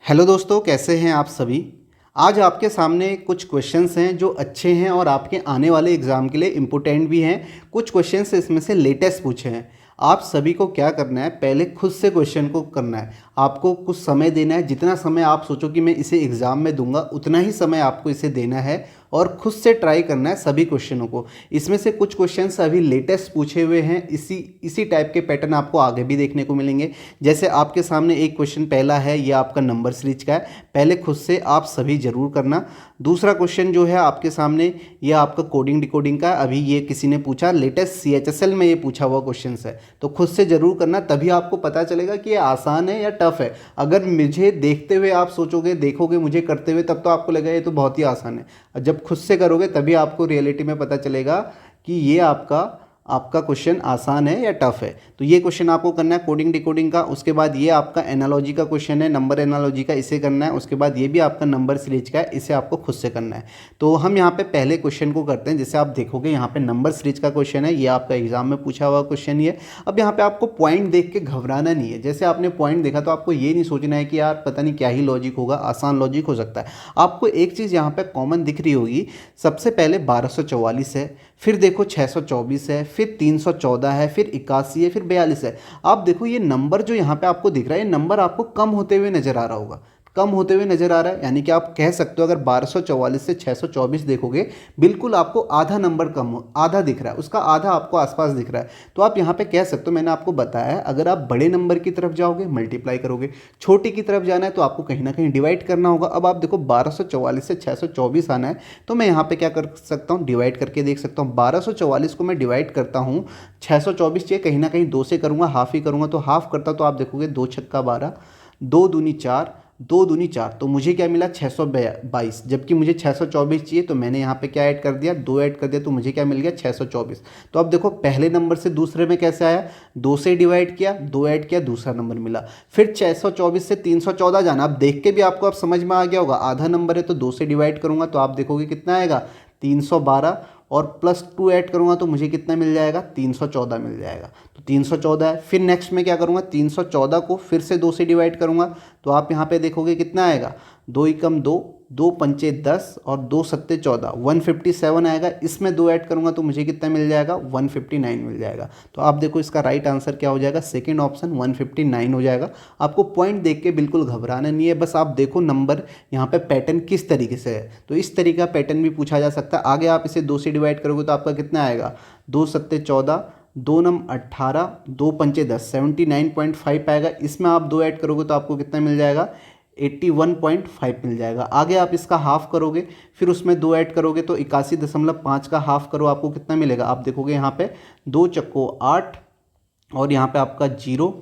Hello दोस्तों, कैसे हैं आप सभी। आज आपके सामने कुछ क्वेश्चंस हैं जो अच्छे हैं और आपके आने वाले एग्ज़ाम के लिए इम्पोर्टेंट भी हैं। कुछ क्वेश्चंस इसमें से लेटेस्ट पूछे हैं। आप सभी को क्या करना है, पहले खुद से क्वेश्चन को करना है। आपको कुछ समय देना है। जितना समय आप सोचो कि मैं इसे एग्ज़ाम में दूंगा, उतना ही समय आपको इसे देना है और खुद से ट्राई करना है सभी क्वेश्चनों को। इसमें से कुछ क्वेश्चंस अभी लेटेस्ट पूछे हुए हैं। इसी टाइप के पैटर्न आपको आगे भी देखने को मिलेंगे। जैसे आपके सामने एक क्वेश्चन पहला है, ये आपका नंबर सीरीज का है। पहले खुद से आप सभी ज़रूर करना। दूसरा क्वेश्चन जो है आपके सामने, ये आपका कोडिंग डिकोडिंग का। अभी ये किसी ने पूछा, लेटेस्ट CHSL में ये पूछा हुआ क्वेश्चन है, तो खुद से ज़रूर करना। तभी आपको पता चलेगा कि ये आसान है या टफ है। अगर मुझे देखते हुए आप सोचोगे, देखोगे मुझे करते हुए, तब तो आपको लगेगा ये तो बहुत ही आसान है। जब खुद से करोगे तभी आपको रियलिटी में पता चलेगा कि ये आपका क्वेश्चन आसान है या टफ है। तो ये क्वेश्चन आपको करना है कोडिंग डिकोडिंग का। उसके बाद ये आपका एनालॉजी का क्वेश्चन है, नंबर एनालॉजी का, इसे करना है। उसके बाद ये भी आपका नंबर सीरीज का है, इसे आपको खुद से करना है। तो हम यहाँ पे पहले क्वेश्चन को करते हैं। जैसे आप देखोगे यहाँ पे नंबर सीरीज का क्वेश्चन है, ये आपका एग्जाम में पूछा हुआ क्वेश्चन ही है। अब यहाँ पे आपको पॉइंट देख के घबराना नहीं है। जैसे आपने पॉइंट देखा तो आपको ये नहीं सोचना है कि यार पता नहीं क्या ही लॉजिक होगा, आसान लॉजिक हो सकता है। आपको एक चीज़ यहाँ पे कॉमन दिख रही होगी। सबसे पहले 1244 है, फिर देखो 624 है, फिर 314 है, फिर 81 है, फिर 42 है। आप देखो ये नंबर जो यहाँ पे आपको दिख रहा है, ये नंबर आपको कम होते हुए नजर आ रहा होगा, कम होते हुए नजर आ रहा है। यानी कि आप कह सकते हो अगर 1244 से 624 देखोगे, बिल्कुल आपको आधा नंबर कम हो, आधा दिख रहा है, उसका आधा आपको आसपास दिख रहा है। तो आप यहाँ पे कह सकते हो, मैंने आपको बताया है, अगर आप बड़े नंबर की तरफ जाओगे मल्टीप्लाई करोगे, छोटी की तरफ जाना है तो आपको कहीं ना कहीं डिवाइड करना होगा। अब आप देखो 1244 से 624 आना है, तो मैं यहाँ पे क्या कर सकता हूँ, डिवाइड करके देख सकता हूँ। 1244 को मैं डिवाइड करता हूँ 624 चाहिए, कहीं ना कहीं 2 से करूँगा, हाफ ही करूँगा, तो हाफ करता तो आप देखोगे 2 छक्का 12, 2 दूनी 4, 2 दूनी 4, तो मुझे क्या मिला 622। जबकि मुझे 624 चाहिए, तो मैंने यहाँ पे क्या ऐड कर दिया, 2 ऐड कर दिया, तो मुझे क्या मिल गया 624। तो अब देखो पहले नंबर से दूसरे में कैसे आया, 2 से डिवाइड किया, 2 ऐड किया, दूसरा नंबर मिला। फिर 624 से 314 जाना। अब देख के भी आपको अब समझ में आ गया होगा, आधा नंबर है तो 2 से डिवाइड करूँगा तो आप देखोगे कितना आएगा 312, और प्लस 2 ऐड करूँगा तो मुझे कितना मिल जाएगा 314 मिल जाएगा। तो 314 है। फिर नेक्स्ट में क्या करूँगा, 314 को फिर से 2 से डिवाइड करूँगा, तो आप यहाँ पे देखोगे कितना आएगा, 2 एकम 2, 2 पंचे 10 और 2 सत्ते 14, 157 आएगा। इसमें 2 ऐड करूँगा तो मुझे कितना मिल जाएगा 159 मिल जाएगा। तो आप देखो इसका राइट आंसर क्या हो जाएगा, सेकंड ऑप्शन 159 हो जाएगा। आपको पॉइंट देख के बिल्कुल घबराना नहीं है, बस आप देखो नंबर यहाँ पे पैटर्न किस तरीके से है। तो इस तरीके का पैटर्न भी पूछा जा सकता है। आगे आप इसे 2 से डिवाइड करोगे तो आपका कितना आएगा, 2 सत्ते 14, 2 नम 18, 2 पंचे 10, 79.5 आएगा। इसमें आप 2 ऐड करोगे तो आपको कितना मिल जाएगा 81.5 मिल जाएगा। आगे आप इसका हाफ करोगे, फिर उसमें 2 ऐड करोगे तो 81.5 का हाफ करो, आपको कितना मिलेगा। आप देखोगे यहाँ पे 2 चक्को 8 और यहाँ पे आपका 0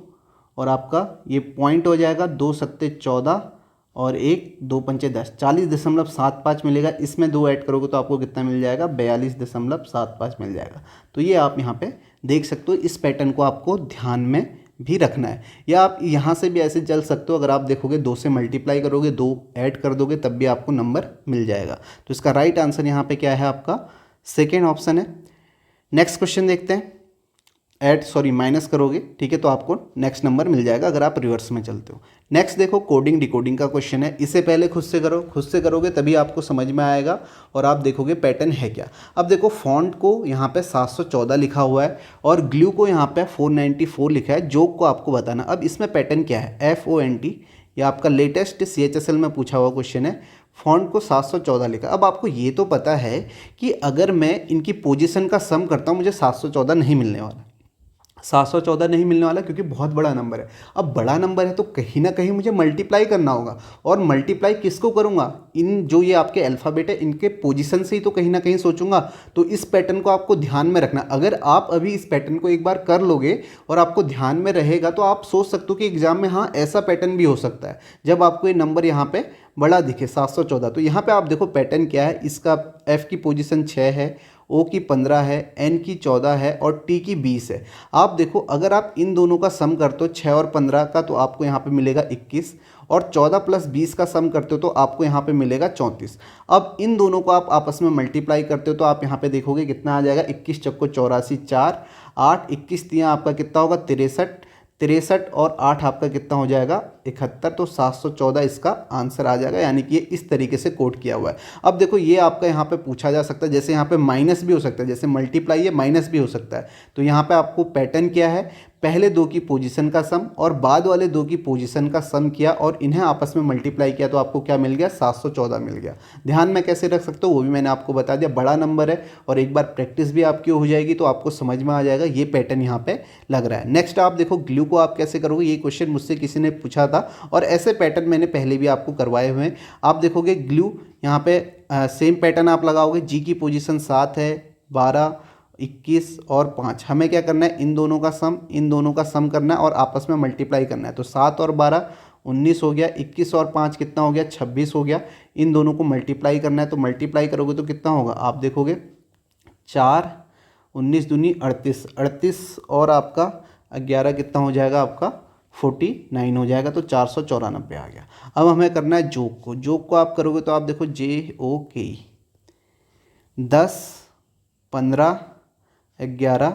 और आपका ये पॉइंट हो जाएगा 2 सत्ते 14 और 1 2 पंचे 10, 40.75 मिलेगा। इसमें 2 ऐड करोगे तो आपको कितना मिल जाएगा 42.75 मिल जाएगा। तो ये आप यहाँ पे देख सकते हो। इस पैटर्न को आपको ध्यान में भी रखना है, या आप यहाँ से भी ऐसे चल सकते हो। अगर आप देखोगे 2 से मल्टीप्लाई करोगे, 2 ऐड कर दोगे, तब भी आपको नंबर मिल जाएगा। तो इसका राइट आंसर यहाँ पे क्या है, आपका सेकेंड ऑप्शन है। नेक्स्ट क्वेश्चन देखते हैं। माइनस करोगे, ठीक है, तो आपको नेक्स्ट नंबर मिल जाएगा अगर आप रिवर्स में चलते हो। नेक्स्ट देखो कोडिंग डिकोडिंग का क्वेश्चन है। इसे पहले खुद से करो, खुद से करोगे तभी आपको समझ में आएगा और आप देखोगे पैटर्न है क्या। अब देखो फॉन्ट को यहाँ पे 714 लिखा हुआ है और ग्लू को यहाँ पे 494 लिखा है। जोक को आपको बताना। अब इसमें पैटर्न क्या है, FONT, ये आपका लेटेस्ट CHSL में पूछा हुआ क्वेश्चन है। फॉन्ट को 714 लिखा। अब आपको ये तो पता है कि अगर मैं इनकी पोजीशन का सम करता हूँ मुझे 714 नहीं मिलने वाला, 714 नहीं मिलने वाला, क्योंकि बहुत बड़ा नंबर है। अब बड़ा नंबर है तो कहीं ना कहीं मुझे मल्टीप्लाई करना होगा, और मल्टीप्लाई किसको करूँगा, इन जो ये आपके अल्फ़ाबेट है इनके पोजीशन से ही तो कहीं ना कहीं सोचूंगा। तो इस पैटर्न को आपको ध्यान में रखना। अगर आप अभी इस पैटर्न को एक बार कर लोगे और आपको ध्यान में रहेगा तो आप सोच सकते हो कि एग्जाम में हाँ ऐसा पैटर्न भी हो सकता है, जब आपको ये नंबर यहाँ पे बड़ा दिखे 714। तो यहाँ पे आप देखो पैटर्न क्या है, इसका F की पोजीशन 6 है, O की 15 है, N की 14 है और T की 20 है। आप देखो अगर आप इन दोनों का सम करते हो 6 और 15 का, तो आपको यहाँ पे मिलेगा 21, और 14 प्लस 20 का सम करते हो तो आपको यहाँ पे मिलेगा 34। अब इन दोनों को आप आपस में मल्टीप्लाई करते हो तो आप यहाँ पे देखोगे कितना आ जाएगा, 21 चक्को 84, 4 8, 21 तियाँ आपका कितना होगा 63, 63 और 8 आपका कितना हो जाएगा 71, तो 714 इसका आंसर आ जाएगा, यानी कि ये इस तरीके से कोड किया हुआ है। अब देखो ये आपका यहाँ पे पूछा जा सकता है, जैसे यहाँ पे माइनस भी हो सकता है, जैसे मल्टीप्लाई है माइनस भी हो सकता है। तो यहाँ पे आपको पैटर्न क्या है, पहले दो की पोजीशन का सम और बाद वाले दो की पोजीशन का सम किया और इन्हें आपस में मल्टीप्लाई किया, तो आपको क्या मिल गया, 714 मिल गया। ध्यान में कैसे रख सकते हो वो भी मैंने आपको बता दिया, बड़ा नंबर है और एक बार प्रैक्टिस भी आपकी हो जाएगी तो आपको समझ में आ जाएगा ये पैटर्न यहाँ पे लग रहा है। नेक्स्ट आप देखो ग्लू को आप कैसे करोगे, ये क्वेश्चन मुझसे किसी ने पूछा था और ऐसे पैटर्न मैंने पहले भी आपको करवाए हुए हैं। आप देखोगे ग्लू यहाँ पे सेम पैटर्न आप लगाओगे, जी की पोजीशन 7 है, 12, 21 और 5। हमें क्या करना है, इन दोनों का सम करना है और आपस में मल्टीप्लाई करना है। तो 7 और 12 19 हो गया, 21 और 5 कितना हो गया, 26 हो गया। इन दोनों को मल्टीप्लाई करना है, तो मल्टीप्लाई करोगे तो कितना होगा, आप देखोगे 4 19 दूनी 38, 38 और आपका 11 कितना हो जाएगा, आपका 49 हो जाएगा, तो 494 आ गया। अब हमें करना है जोक को आप करोगे तो आप देखो JOK 10 15 11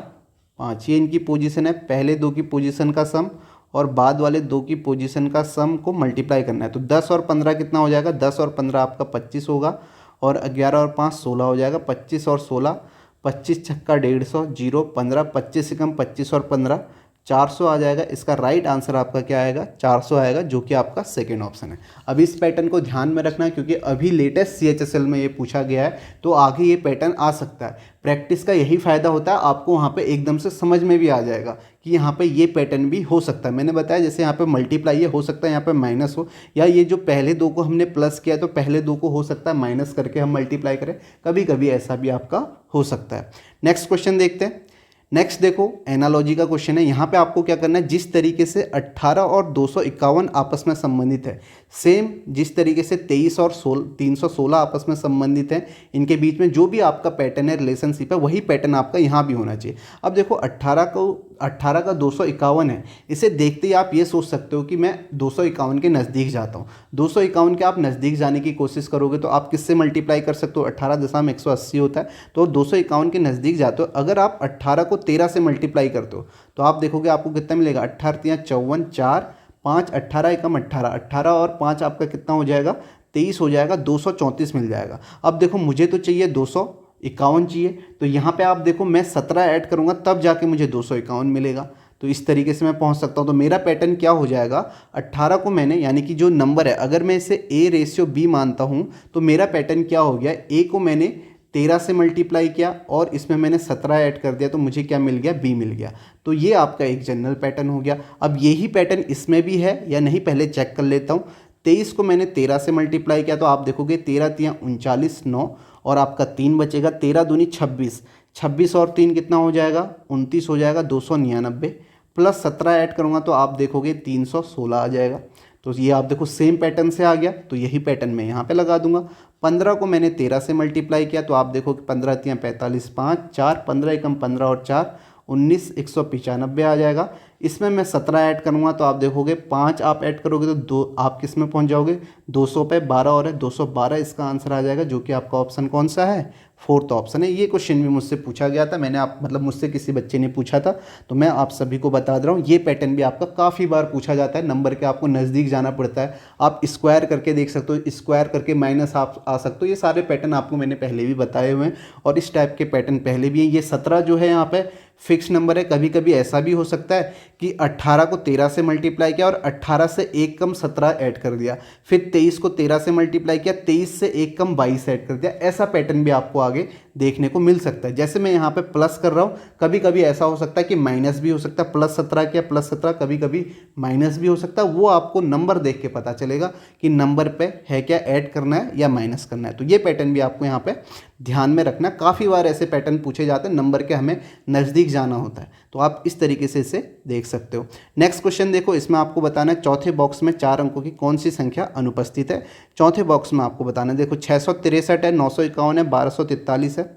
5, ये इनकी पोजीशन है, पहले दो की पोजीशन का सम और बाद वाले दो की पोजीशन का सम को मल्टीप्लाई करना है। तो 10 और 15 कितना हो जाएगा, 10 और 15 आपका 25 होगा और 11 और 5 16 हो जाएगा, 25 और 16 25 छक्का 150, 0 15, 25 से कम 25 और 15 400 आ जाएगा। इसका राइट आंसर आपका क्या आएगा, 400 आएगा, जो कि आपका सेकेंड ऑप्शन है। अब इस पैटर्न को ध्यान में रखना है क्योंकि अभी लेटेस्ट CHSL में ये पूछा गया है, तो आगे ये पैटर्न आ सकता है। प्रैक्टिस का यही फ़ायदा होता है, आपको वहाँ पे एकदम से समझ में भी आ जाएगा कि यहाँ पे ये पैटर्न भी हो सकता है। मैंने बताया जैसे यहाँ पे मल्टीप्लाई है, हो सकता है यहाँ पे माइनस हो, या ये जो पहले दो को हमने प्लस किया तो पहले दो को हो सकता है माइनस करके हम मल्टीप्लाई करें, कभी कभी ऐसा भी आपका हो सकता है। नेक्स्ट क्वेश्चन देखते हैं। नेक्स्ट देखो एनालॉजी का क्वेश्चन है। यहाँ पे आपको क्या करना है, जिस तरीके से 18 और 251 आपस में संबंधित है, सेम जिस तरीके से 23 और 316 आपस में संबंधित हैं, इनके बीच में जो भी आपका पैटर्न है, रिलेशनशिप है, वही पैटर्न आपका यहाँ भी होना चाहिए। अब देखो 18 का 251 है, इसे देखते ही आप ये सोच सकते हो कि मैं 251 के नज़दीक जाता हूँ। 251 के आप नज़दीक जाने की कोशिश करोगे तो आप किससे मल्टीप्लाई कर सकते हो, 18.180 होता है, तो 251 के नज़दीक जाते हो। अगर आप 18 को 13 से मल्टीप्लाई करते हो तो आप देखोगे आपको कितना मिलेगा, 18 × 54 4 5 18 एकम 18, 18 और 5 आपका कितना हो जाएगा, 23 हो जाएगा, 234 मिल जाएगा। अब देखो मुझे तो चाहिए 251 चाहिए, तो यहाँ पे आप देखो मैं 17 ऐड करूँगा तब जाके मुझे 251 मिलेगा। तो इस तरीके से मैं पहुँच सकता हूँ। तो मेरा पैटर्न क्या हो जाएगा, 18 को मैंने, यानी कि जो नंबर है, अगर मैं इसे A/B मानता हूँ तो मेरा पैटर्न क्या हो गया, A को मैंने 13 से मल्टीप्लाई किया और इसमें मैंने 17 ऐड कर दिया, तो मुझे क्या मिल गया, B मिल गया। तो ये आपका एक जनरल पैटर्न हो गया। अब यही पैटर्न इसमें भी है या नहीं, पहले चेक कर लेता हूँ। 23 को मैंने 13 से मल्टीप्लाई किया, तो आप देखोगे 13 × 3 = 39 9 और आपका 3 बचेगा, 13 दूनी 26, 26 और 3 कितना हो जाएगा, 29 हो जाएगा, 299 प्लस 17 ऐड करूँगा तो आप देखोगे 316 आ जाएगा। तो ये आप देखो सेम पैटर्न से आ गया, तो यही पैटर्न मैं यहाँ पे लगा दूंगा। 15 को मैंने 13 से मल्टीप्लाई किया, तो आप देखो कि 15 × 3 = 45 5 4 15 एकम 15 और 4 19 195 आ जाएगा। इसमें मैं 17 ऐड करूँगा तो आप देखोगे 5 आप ऐड करोगे तो 2 आप किस में पहुँच जाओगे, 200 पे 12 और है 212 इसका आंसर आ जाएगा, जो कि आपका ऑप्शन कौन सा है, फोर्थ ऑप्शन है। ये क्वेश्चन भी मुझसे पूछा गया था, मैंने आप मतलब मुझसे किसी बच्चे ने पूछा था, तो मैं आप सभी को बता दे रहा हूँ। ये पैटर्न भी आपका काफ़ी बार पूछा जाता है, नंबर के आपको नज़दीक जाना पड़ता है। आप स्क्वायर करके देख सकते हो, स्क्वायर करके माइनस आप आ सकते हो। ये सारे पैटर्न आपको मैंने पहले भी बताए हुए हैं और इस टाइप के पैटर्न पहले भी हैं। ये 17 जो है यहाँ पे फिक्स नंबर है। कभी कभी ऐसा भी हो सकता है कि 18 को 13 से मल्टीप्लाई किया और 18 से 1 कम 17 ऐड कर दिया, फिर 23 को 13 से मल्टीप्लाई किया, 23 से 1 कम 22 ऐड कर दिया। ऐसा पैटर्न भी आपको आगे देखने को मिल सकता है। जैसे मैं यहाँ पे प्लस कर रहा हूँ, कभी कभी ऐसा हो सकता है कि माइनस भी हो सकता है। +17 किया, +17, कभी कभी माइनस भी हो सकता है। वो आपको नंबर देख के पता चलेगा कि नंबर पे है क्या, ऐड करना है या माइनस करना है। तो ये पैटर्न भी आपको यहाँ पे ध्यान में रखना। काफ़ी बार ऐसे पैटर्न पूछे जाते हैं, नंबर के हमें नज़दीक जाना होता है, तो आप इस तरीके से इसे देख सकते हो। नेक्स्ट क्वेश्चन देखो, इसमें आपको बताना है चौथे बॉक्स में 4 अंकों की कौन सी संख्या अनुपस्थित है। चौथे बॉक्स में आपको बताना है, देखो 663 है, 951 है, 1243 है।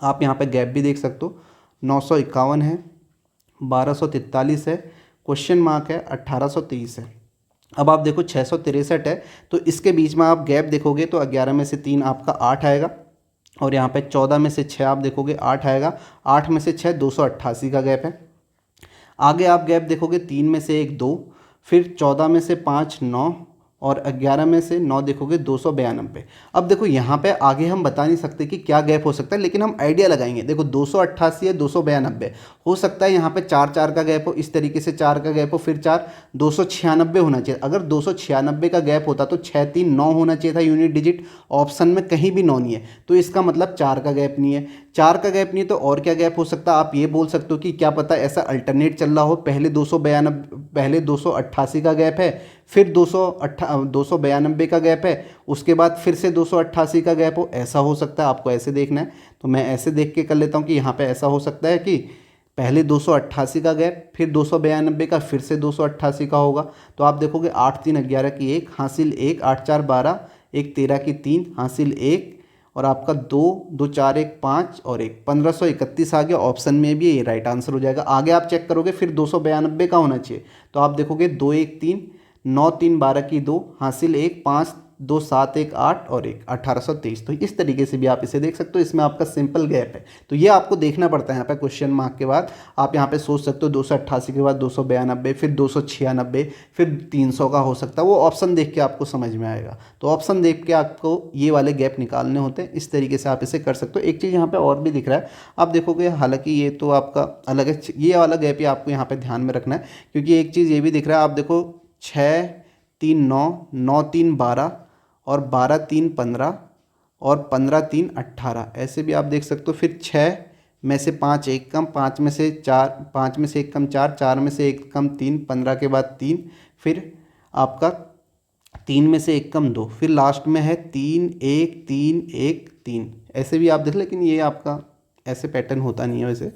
आप यहाँ पे गैप भी देख सकते हो, 951 है, 1243 है, क्वेश्चन मार्क है, 1823 है। अब आप देखो 663 है, तो इसके बीच में आप गैप देखोगे तो 11 में से 3 आपका 8 आएगा और यहाँ पे 14 में से 6 आप देखोगे 8 आएगा। 8 में से 6 288 का गैप है। आगे आप गैप देखोगे 3 में से 1 2, फिर 14 में से 5 9, और 11 में से 9 देखोगे 292। अब देखो यहाँ पे आगे हम बता नहीं सकते कि क्या गैप हो सकता है, लेकिन हम आइडिया लगाएंगे। देखो 288 है, 292 हो सकता है, यहाँ पे 4 4 का गैप हो, इस तरीके से 4 का गैप हो, फिर 4 296 होना चाहिए। अगर 296 का गैप होता तो 6 3 9 होना चाहिए था यूनिट डिजिट, ऑप्शन में कहीं भी 9 नहीं है, तो इसका मतलब 4 का गैप नहीं है। 4 का गैप नहीं है तो और क्या गैप हो सकता है, आप ये बोल सकते हो कि क्या पता ऐसा अल्टरनेट चल रहा हो, पहले 288 का गैप है, फिर 292 का गैप है, उसके बाद फिर से 288 का गैप हो, ऐसा हो सकता है। आपको ऐसे देखना है, तो मैं ऐसे देख के कर लेता हूँ कि यहाँ पे ऐसा हो सकता है कि पहले 288 का गैप, फिर 292 का, फिर से 288 का होगा। तो आप देखोगे 8 3 11 की 1 हासिल 1, 8 4 12, 1 13 की 3 हासिल 1, और आपका 2 2 4 1 5 और 1 1531 आ गया। ऑप्शन में भी ये राइट आंसर हो जाएगा। आगे आप चेक करोगे फिर 292 का होना चाहिए, तो आप देखोगे 2 1 3 9 3 12 की 2 हासिल 1 5 2 7 1 8 और 1 1823। तो इस तरीके से भी आप इसे देख सकते हो, इसमें आपका सिंपल गैप है। तो ये आपको देखना पड़ता है यहाँ पे क्वेश्चन मार्क के बाद। आप यहाँ पे सोच सकते हो 288 के बाद 292, फिर 296, फिर 300 का हो सकता है, वो ऑप्शन देख के आपको समझ में आएगा। तो ऑप्शन देख के आपको ये वाले गैप निकालने होते हैं, इस तरीके से आप इसे कर सकते हो। एक चीज़ यहाँ पर और भी दिख रहा है, आप देखोगे, हालाँकि ये तो आपका अलग है, ये वाला गैप ही आपको यहाँ पर ध्यान में रखना है, क्योंकि एक चीज़ ये भी दिख रहा है। आप देखो 6 3 9 9 3 12 और 12 3 15 और 15 3 18, ऐसे भी आप देख सकते हो। फिर 6 में से 5 1 कम, 5 में से 4, 5 में से 1 कम 4, 4 में से 1 कम 3, 15 के बाद 3, फिर आपका 3 में से 1 कम 2, फिर लास्ट में है 3 1 3 1 3। ऐसे भी आप देख, लेकिन ये आपका ऐसे पैटर्न होता नहीं है वैसे,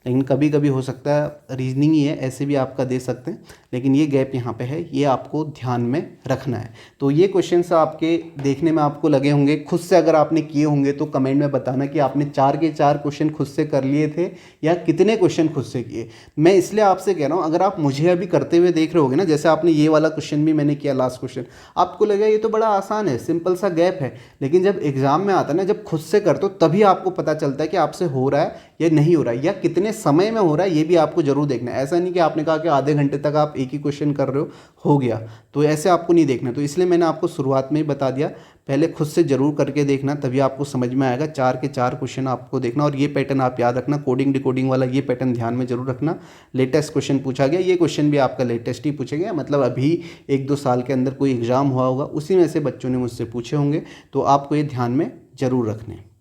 लेकिन कभी कभी हो सकता है, रीजनिंग ही है, ऐसे भी आपका दे सकते हैं, लेकिन ये गैप यहाँ पे है, ये आपको ध्यान में रखना है। तो ये क्वेश्चंस आपके देखने में आपको लगे होंगे, खुद से अगर आपने किए होंगे तो कमेंट में बताना कि आपने 4 के 4 क्वेश्चन खुद से कर लिए थे या कितने क्वेश्चन खुद से किए। मैं इसलिए आपसे कह रहा हूँ, अगर आप मुझे अभी करते हुए देख रहे होगे ना, जैसे आपने ये वाला क्वेश्चन भी मैंने किया, लास्ट क्वेश्चन, आपको लगेगा ये तो बड़ा आसान है, सिंपल सा गैप है, लेकिन जब एग्जाम में आता है ना, जब खुद से करते हो तभी आपको पता चलता है कि आपसे हो रहा है या नहीं हो रहा है, या कितने समय में हो रहा है, ये भी आपको जरूर देखना है। ऐसा नहीं कि आपने कहा कि आधे घंटे तक आप एक ही क्वेश्चन कर रहे हो गया, तो ऐसे आपको नहीं देखना। तो इसलिए मैंने आपको शुरुआत में ही बता दिया, पहले खुद से जरूर करके देखना, तभी आपको समझ में आएगा। 4 के 4 क्वेश्चन आपको देखना, और ये पैटर्न आप याद रखना, कोडिंग डिकोडिंग वाला ये पैटर्न ध्यान में जरूर रखना। लेटेस्ट क्वेश्चन पूछा गया, ये क्वेश्चन भी आपका लेटेस्ट ही पूछा गया, मतलब अभी 1-2 साल के अंदर कोई एग्जाम हुआ होगा, उसी में से बच्चों ने मुझसे पूछे होंगे, तो आपको ये ध्यान में जरूर रखने।